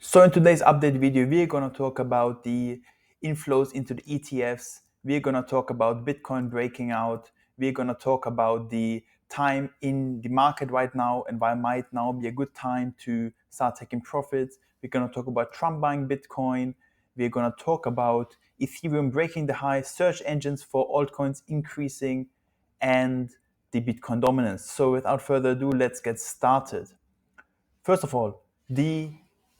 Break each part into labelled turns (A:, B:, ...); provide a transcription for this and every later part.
A: So in today's update video, we're going to talk about the inflows into the ETFs. We're going to talk about Bitcoin breaking out. We're going to talk about the time in the market right now and why might now be a good time to start taking profits. We're going to talk about Trump buying Bitcoin. We're going to talk about Ethereum breaking the high, search engines for altcoins increasing, and the Bitcoin dominance. So without further ado, let's get started. First of all, the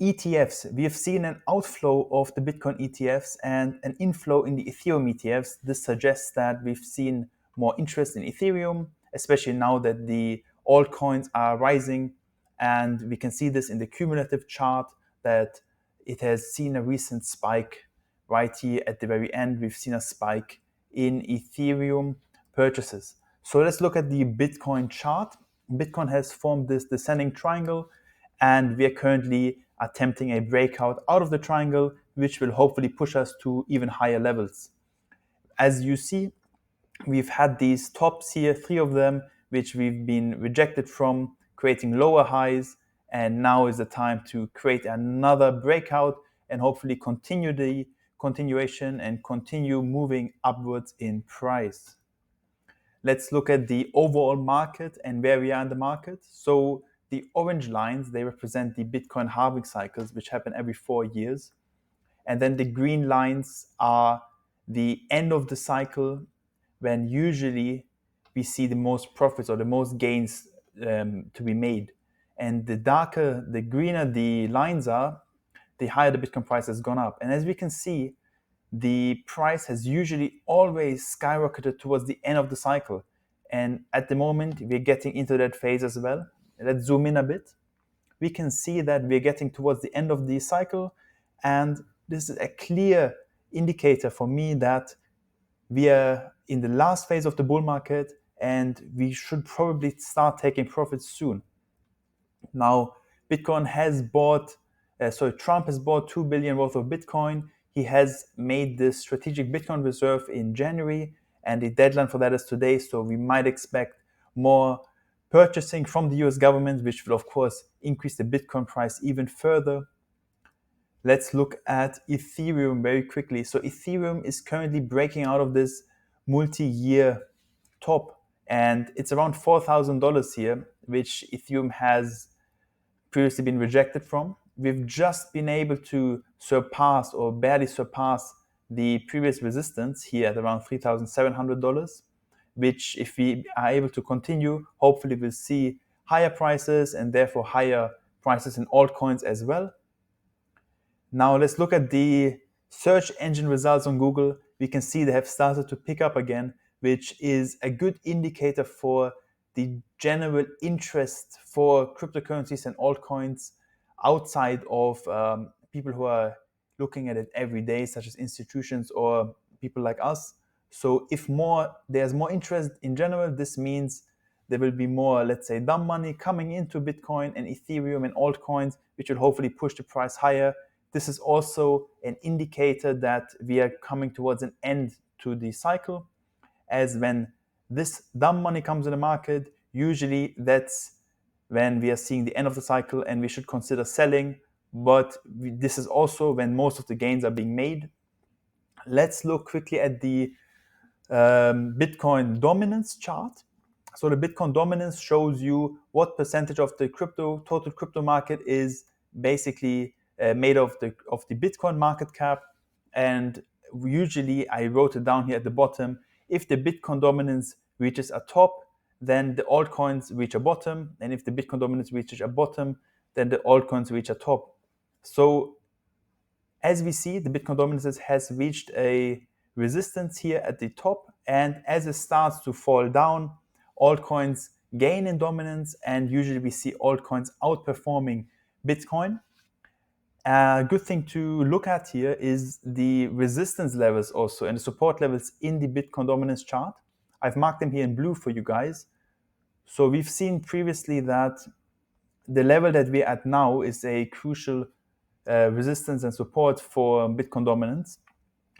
A: ETFs. We have seen an outflow of the Bitcoin ETFs and an inflow in the Ethereum ETFs. This suggests that we've seen more interest in Ethereum, especially now that the altcoins are rising. And we can see this in the cumulative chart that it has seen a recent spike right here at the very end. We've seen a spike in Ethereum purchases. So let's look at the Bitcoin chart. Bitcoin has formed this descending triangle, and we are currently attempting a breakout out of the triangle, which will hopefully push us to even higher levels. As you see, we've had these tops here, 3 of them, which we've been rejected from, creating lower highs, and now is the time to create another breakout and hopefully continue the continuation and continue moving upwards in price. Let's look at the overall market and where we are in the market. So the orange lines, they represent the Bitcoin halving cycles, which happen every 4 years. And then the green lines are the end of the cycle, when usually we see the most profits or the most gains to be made. And the darker, the greener the lines are, the higher the Bitcoin price has gone up. And as we can see, the price has usually always skyrocketed towards the end of the cycle. And at the moment, we're getting into that phase as well. Let's zoom in a bit. We can see that we're getting towards the end of the cycle. And this is a clear indicator for me that we are in the last phase of the bull market and we should probably start taking profits soon. Now, Bitcoin has bought, Trump has bought 2 billion worth of Bitcoin. He has made the strategic Bitcoin reserve in January, and the deadline for that is today. So we might expect more purchasing from the US government, which will, of course, increase the Bitcoin price even further. Let's look at Ethereum very quickly. So Ethereum is currently breaking out of this multi-year top, and it's around $4,000 here, which Ethereum has previously been rejected from. We've just been able to surpass or barely surpass the previous resistance here at around $3,700, which if we are able to continue, hopefully we'll see higher prices and therefore higher prices in altcoins as well. Now let's look at the search engine results on Google. We can see they have started to pick up again, which is a good indicator for the general interest for cryptocurrencies and altcoins outside of people who are looking at it every day, such as institutions or people like us. So if there's more interest in general, this means there will be more, let's say, dumb money coming into Bitcoin and Ethereum and altcoins, which will hopefully push the price higher. This is also an indicator that we are coming towards an end to the cycle, as when this dumb money comes in the market, usually that's when we are seeing the end of the cycle and we should consider selling. But this is also when most of the gains are being made. Let's look quickly at the Bitcoin dominance chart. So the Bitcoin dominance shows you what percentage of the total crypto market is basically made of the Bitcoin market cap. And usually I wrote it down here at the bottom. If the Bitcoin dominance reaches a top, then the altcoins reach a bottom. And if the Bitcoin dominance reaches a bottom, then the altcoins reach a top. So as we see, the Bitcoin dominance has reached a resistance here at the top. And as it starts to fall down, altcoins gain in dominance. And usually we see altcoins outperforming Bitcoin. A good thing to look at here is the resistance levels also and the support levels in the Bitcoin dominance chart. I've marked them here in blue for you guys. So we've seen previously that the level that we're at now is a crucial resistance and support for Bitcoin dominance.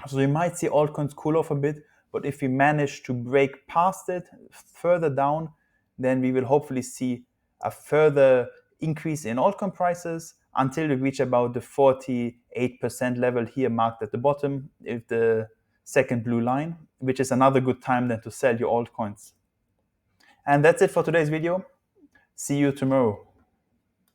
A: So we might see altcoins cool off a bit, but if we manage to break past it further down, then we will hopefully see a further increase in altcoin prices, until we reach about the 48% level here marked at the bottom with the second blue line, which is another good time then to sell your altcoins. And that's it for today's video. See you tomorrow.